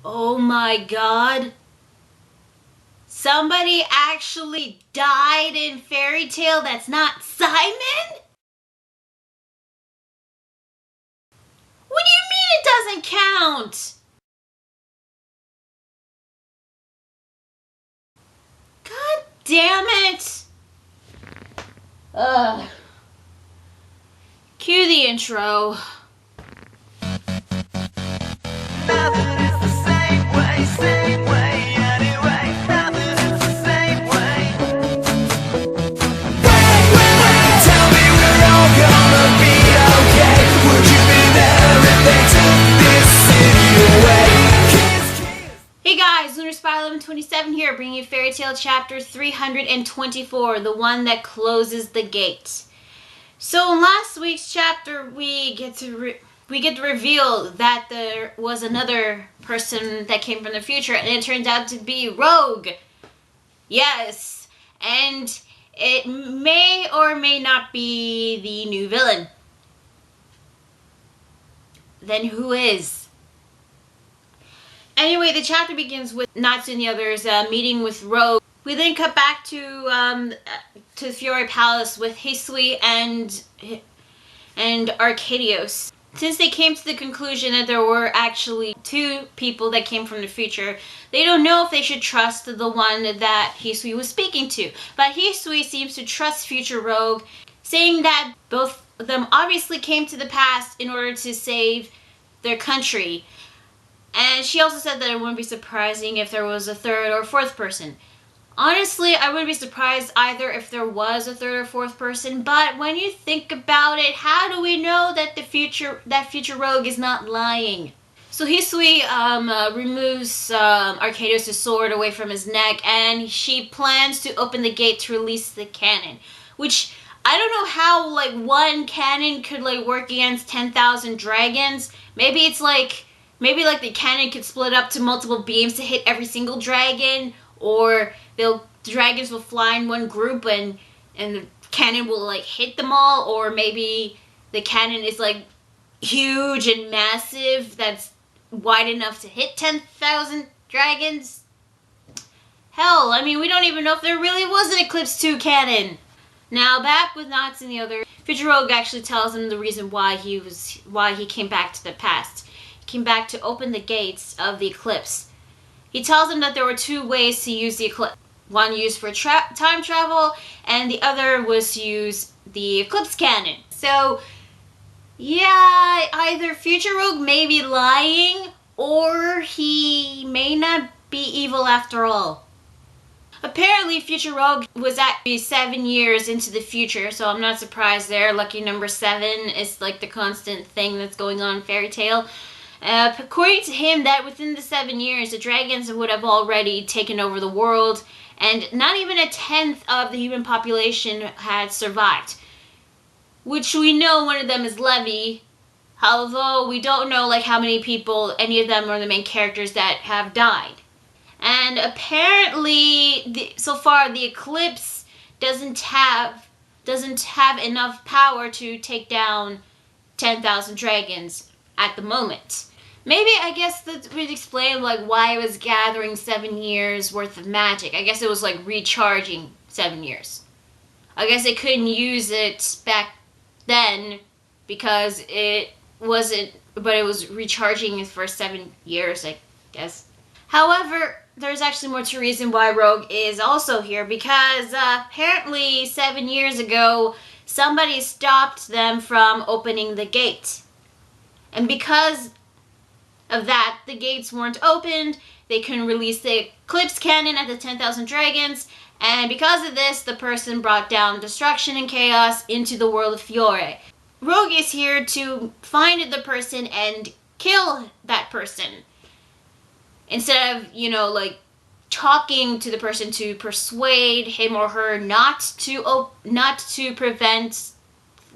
Oh my god. Somebody actually died in Fairy Tale that's not Simon? What do you mean it doesn't count? God damn it. Ugh. Cue the intro. Nothing is the same way anyway. Nothing is the same way. Tell me we're all gonna be okay. Would you be there if they took this city away? Kiss, kiss. Hey guys, Lunar Spy 1127 here, bringing you Fairy Tale Chapter 324, the one that closes the gate. So in last week's chapter, we get to reveal that there was another person that came from the future, and it turned out to be Rogue. Yes, and it may or may not be the new villain. Then who is? Anyway, the chapter begins with Natsu and the others meeting with Rogue. We then cut back to the Fiore Palace with Hisui and Arcadios. Since they came to the conclusion that there were actually two people that came from the future, they don't know if they should trust the one that Hisui was speaking to. But Hisui seems to trust future Rogue, saying that both of them obviously came to the past in order to save their country. And she also said that it wouldn't be surprising if there was a third or fourth person. Honestly, I wouldn't be surprised either if there was a third or fourth person, but when you think about it, how do we know that future Rogue is not lying? So Hisui removes Arcadios' sword away from his neck, and she plans to open the gate to release the cannon, which I don't know how one cannon could work against 10,000 dragons. Maybe the cannon could split up to multiple beams to hit every single dragon, or the dragons will fly in one group and the cannon will hit them all, or maybe the cannon is huge and massive that's wide enough to hit 10,000 dragons. Hell, I mean, we don't even know if there really was an Eclipse 2 cannon. Now, back with Natsu and the other, Future Rogue actually tells him the reason why he came back to the past. He came back to open the gates of the Eclipse. He tells him that there were two ways to use the Eclipse. One used for time travel, and the other was to use the Eclipse cannon. So, yeah, either Future Rogue may be lying, or he may not be evil after all. Apparently, Future Rogue was actually 7 years into the future, so I'm not surprised there. Lucky number 7 is the constant thing that's going on in Fairy Tale. According to him, that within the 7 years, the dragons would have already taken over the world, and not even a tenth of the human population had survived. Which we know one of them is Levi, although we don't know how many people, any of them are the main characters that have died. And apparently, so far, the Eclipse doesn't have enough power to take down 10,000 dragons at the moment. Maybe, I guess that would explain why it was gathering 7 years worth of magic. I guess it was recharging 7 years. I guess they couldn't use it back then because it wasn't, but it was recharging for 7 years, I guess. However, there's actually more to reason why Rogue is also here, because apparently 7 years ago, somebody stopped them from opening the gate. And because of that, the gates weren't opened, they couldn't release the Eclipse cannon at the 10,000 dragons, and because of this, the person brought down destruction and chaos into the world of Fiore. Rogue is here to find the person and kill that person. Instead of, talking to the person to persuade him or her not to prevent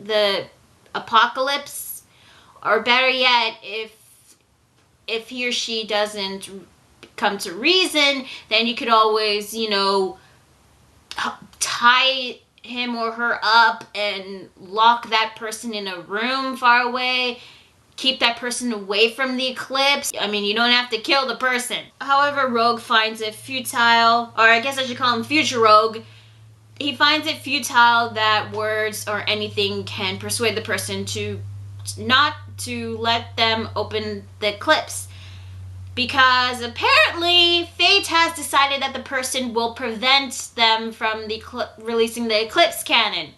the apocalypse, or better yet, if he or she doesn't come to reason, then you could always, tie him or her up and lock that person in a room far away keep that person away from the eclipse. I mean, you don't have to kill the person. However, Rogue finds it futile, or I guess I should call him Future Rogue. He finds it futile that words or anything can persuade the person to not to let them open the eclipse. Because apparently fate has decided that the person will prevent them from releasing the eclipse cannon.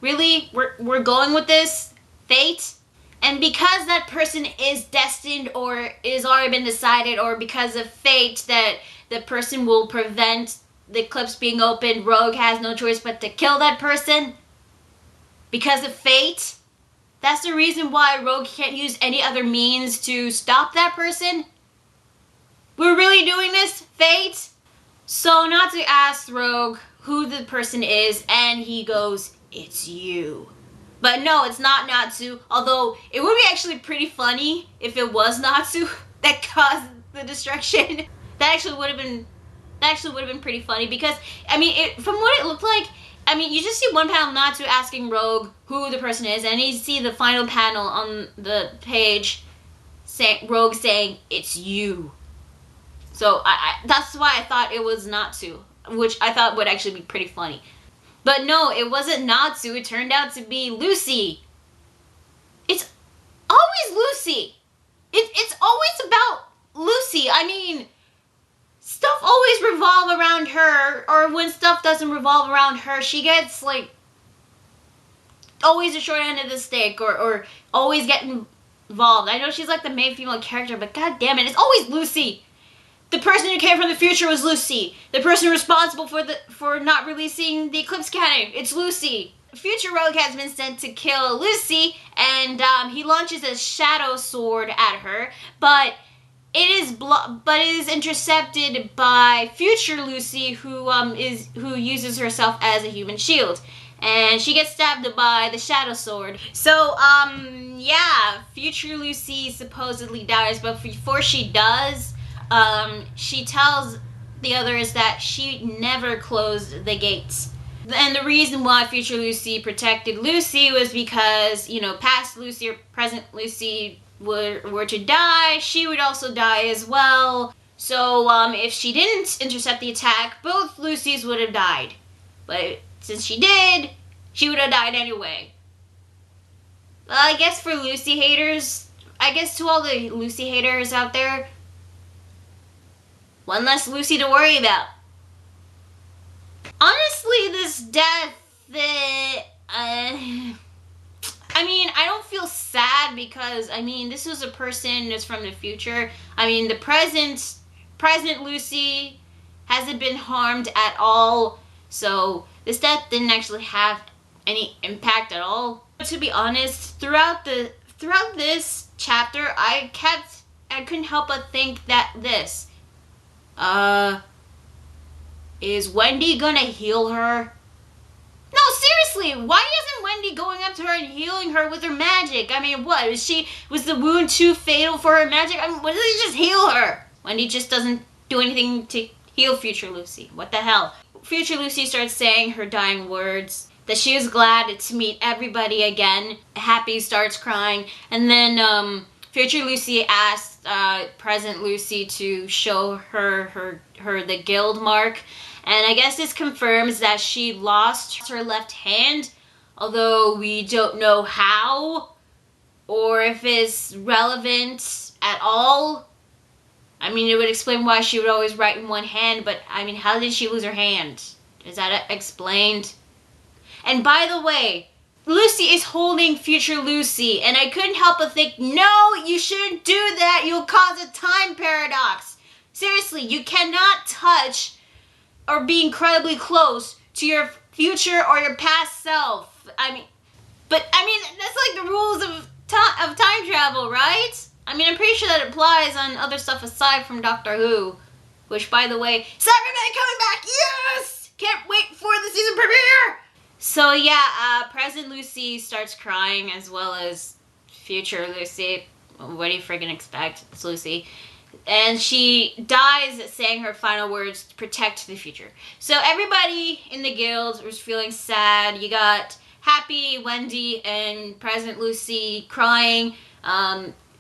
Really? We're going with this? Fate? And because that person is destined or is already been decided, or because of fate that the person will prevent the eclipse being opened, Rogue has no choice but to kill that person? Because of fate? That's the reason why Rogue can't use any other means to stop that person? We're really doing this? Fate? So Natsu asks Rogue who the person is, and he goes, "It's you." But no, it's not Natsu, although it would be actually pretty funny if it was Natsu that caused the destruction. That actually would have been pretty funny, because I mean, from what it looked like, I mean, you just see one panel of Natsu asking Rogue who the person is, and you see the final panel on the page Rogue saying, "It's you." So that's why I thought it was Natsu, which I thought would actually be pretty funny. But no, it wasn't Natsu. It turned out to be Lucy. It's always Lucy. It's always about Lucy. I mean, stuff always revolve around her, or when stuff doesn't revolve around her, she gets like always the short end of the stick, or always getting involved. I know she's like the main female character, but god damn it, it's always Lucy. The person who came from the future was Lucy. The person responsible for not releasing the eclipse cannon, it's Lucy. Future Rogue has been sent to kill Lucy, and he launches a shadow sword at her, but it is intercepted by Future Lucy, who uses herself as a human shield, and she gets stabbed by the shadow sword. So yeah, Future Lucy supposedly dies, but before she does, she tells the others that she never closed the gates. And the reason why Future Lucy protected Lucy was because, you know, past Lucy or present Lucy were to die, she would also die as well. So, if she didn't intercept the attack, both Lucys would have died. But since she did, she would have died anyway. Well, I guess for Lucy haters, to all the Lucy haters out there, one less Lucy to worry about. Honestly, this death, I mean, I don't feel sad, because, I mean, this was a person that's from the future. I mean, the present Lucy hasn't been harmed at all, so this death didn't actually have any impact at all. But to be honest, throughout this chapter, I couldn't help but think that is Wendy gonna heal her? No, seriously, why isn't Wendy going up to her and healing her with her magic? I mean, what? Was the wound too fatal for her magic? I mean, why doesn't he just heal her? Wendy just doesn't do anything to heal Future Lucy. What the hell? Future Lucy starts saying her dying words, that she is glad to meet everybody again. Happy starts crying, and then Future Lucy asks present Lucy to show her the guild mark, and I guess this confirms that she lost her left hand, although we don't know how or if it's relevant at all. I mean, it would explain why she would always write in one hand, but I mean, how did she lose her hand? Is that explained? And by the way, Lucy is holding Future Lucy, and I couldn't help but think, no, you shouldn't do that. You'll cause a time paradox. Seriously, you cannot touch or be incredibly close to your future or your past self. I mean, that's like the rules of time travel, right? I mean, I'm pretty sure that applies on other stuff aside from Doctor Who, which, by the way, Cyberman coming back, yes! Can't wait for the season premiere! So yeah, present Lucy starts crying, as well as future Lucy. What do you friggin' expect? It's Lucy. And she dies saying her final words to protect the future. So everybody in the guild was feeling sad. You got Happy Wendy and President Lucy crying.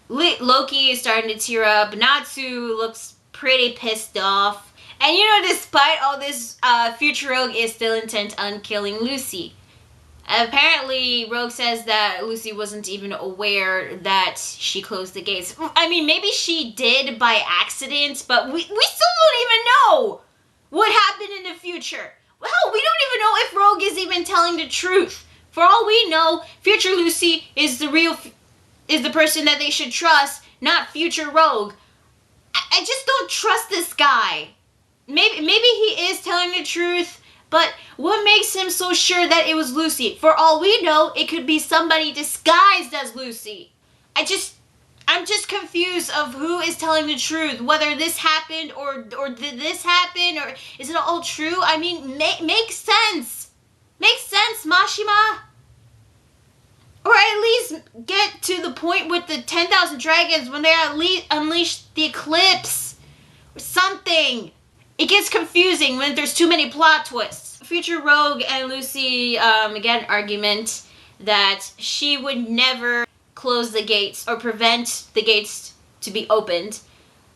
Loki is starting to tear up. Natsu looks pretty pissed off. And despite all this, Future Rogue is still intent on killing Lucy. Apparently, Rogue says that Lucy wasn't even aware that she closed the gates. I mean, maybe she did by accident, but we still don't even know what happened in the future. Hell, we don't even know if Rogue is even telling the truth. For all we know, Future Lucy is the person that they should trust, not Future Rogue. I just don't trust this guy. Maybe he is telling the truth, but what makes him so sure that it was Lucy? For all we know, it could be somebody disguised as Lucy. I'm just confused of who is telling the truth, whether this happened or did this happen, or is it all true? I mean, makes sense. Makes sense, Mashima. Or at least get to the point with the 10,000 dragons when they at least unleash the eclipse or something. It gets confusing when there's too many plot twists. Future Rogue and Lucy get an argument that she would never close the gates or prevent the gates to be opened.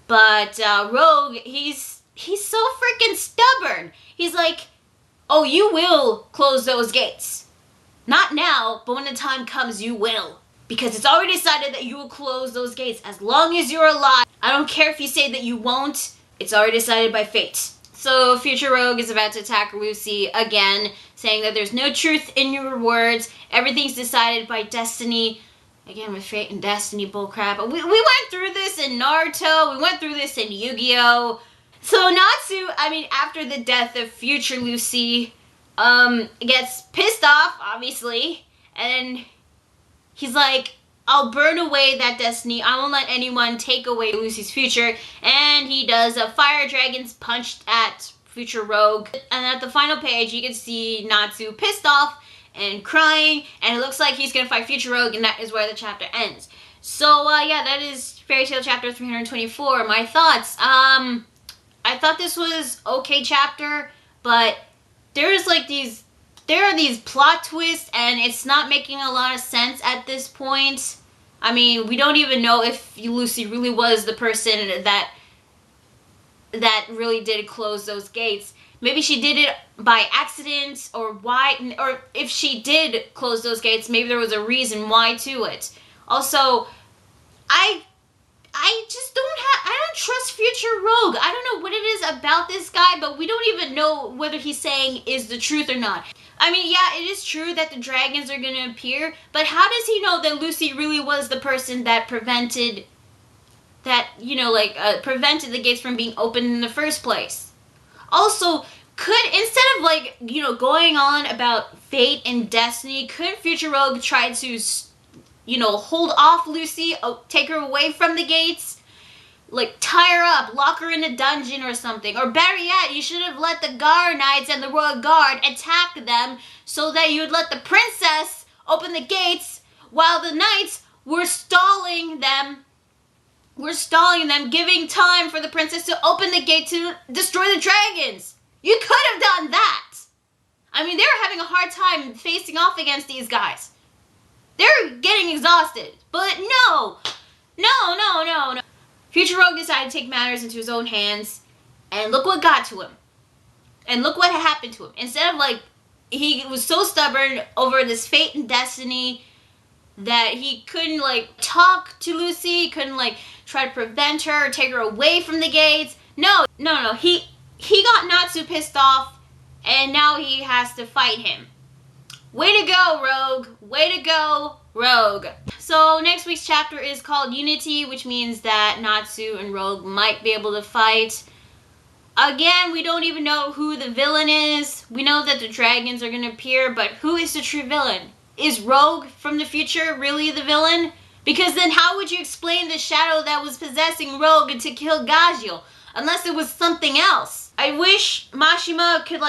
But Rogue, he's so freaking stubborn. He's like, oh, you will close those gates. Not now, but when the time comes, you will. Because it's already decided that you will close those gates as long as you're alive. I don't care if you say that you won't. It's already decided by fate. So Future Rogue is about to attack Lucy again, saying that there's no truth in your words. Everything's decided by destiny. Again, with fate and destiny bullcrap. We went through this in Naruto. We went through this in Yu-Gi-Oh! So Natsu, after the death of Future Lucy, gets pissed off, obviously, and he's like, I'll burn away that destiny. I won't let anyone take away Lucy's future. And he does a fire dragon's punch at Future Rogue. And at the final page, you can see Natsu pissed off and crying, and it looks like he's gonna fight Future Rogue, and that is where the chapter ends. So yeah, that is Fairy Tail chapter 324. My thoughts. I thought this was okay chapter, but there are these plot twists, and it's not making a lot of sense at this point. I mean, we don't even know if Lucy really was the person that really did close those gates. Maybe she did it by accident, or why, or if she did close those gates, maybe there was a reason why to it. Also, I don't trust Future Rogue. I don't know what it is about this guy, but we don't even know whether he's saying is the truth or not. I mean, yeah, it is true that the dragons are gonna appear, but how does he know that Lucy really was the person that prevented prevented the gates from being opened in the first place? Also, instead of going on about fate and destiny, couldn't Future Rogue try to hold off Lucy, take her away from the gates? Like, tie her up, lock her in a dungeon or something. Or better yet, you should have let the Guard Knights and the Royal Guard attack them so that you would let the princess open the gates while the knights were stalling them, giving time for the princess to open the gate to destroy the dragons. You could have done that. I mean, they were having a hard time facing off against these guys. They're getting exhausted. But no. Future Rogue decided to take matters into his own hands, and look what got to him. And look what happened to him. Instead of he was so stubborn over this fate and destiny that he couldn't talk to Lucy, couldn't try to prevent her or take her away from the gates. No. He got Natsu pissed off, and now he has to fight him. Way to go, Rogue. Way to go, Rogue. So next week's chapter is called Unity, which means that Natsu and Rogue might be able to fight. Again, we don't even know who the villain is. We know that the dragons are going to appear, but who is the true villain? Is Rogue from the future really the villain? Because then how would you explain the shadow that was possessing Rogue to kill Gajio? Unless it was something else. I wish Mashima could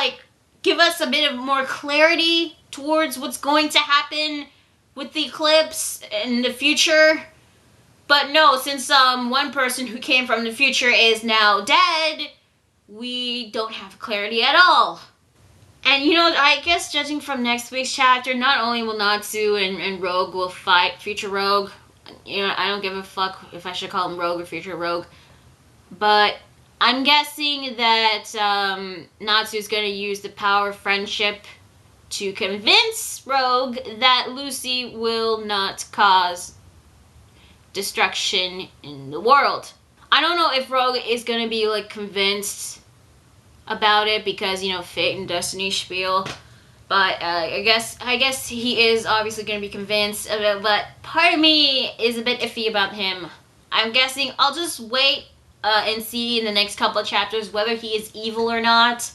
give us a bit of more clarity towards what's going to happen with the eclipse in the future. But no, since one person who came from the future is now dead, we don't have clarity at all. And I guess judging from next week's chapter, not only will Natsu and Rogue will fight Future Rogue. I don't give a fuck if I should call him Rogue or Future Rogue. But I'm guessing that Natsu is going to use the power of friendship to convince Rogue that Lucy will not cause destruction in the world. I don't know if Rogue is going to be like convinced about it because fate and destiny spiel, but I guess he is obviously going to be convinced of it. But part of me is a bit iffy about him. I'm guessing I'll just wait and see in the next couple of chapters whether he is evil or not.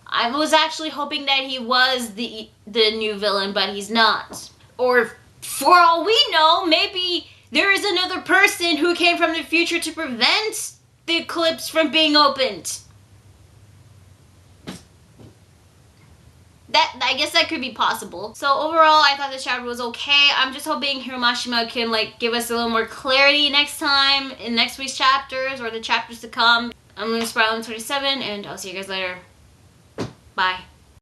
I was actually hoping that he was the new villain, but he's not. Or for all we know, maybe there is another person who came from the future to prevent the eclipse from being opened. I guess that could be possible. So overall, I thought this chapter was okay. I'm just hoping Hiromashima can give us a little more clarity next time in next week's chapters or the chapters to come. I'm Luna Sprout 27, and I'll see you guys later. Bye.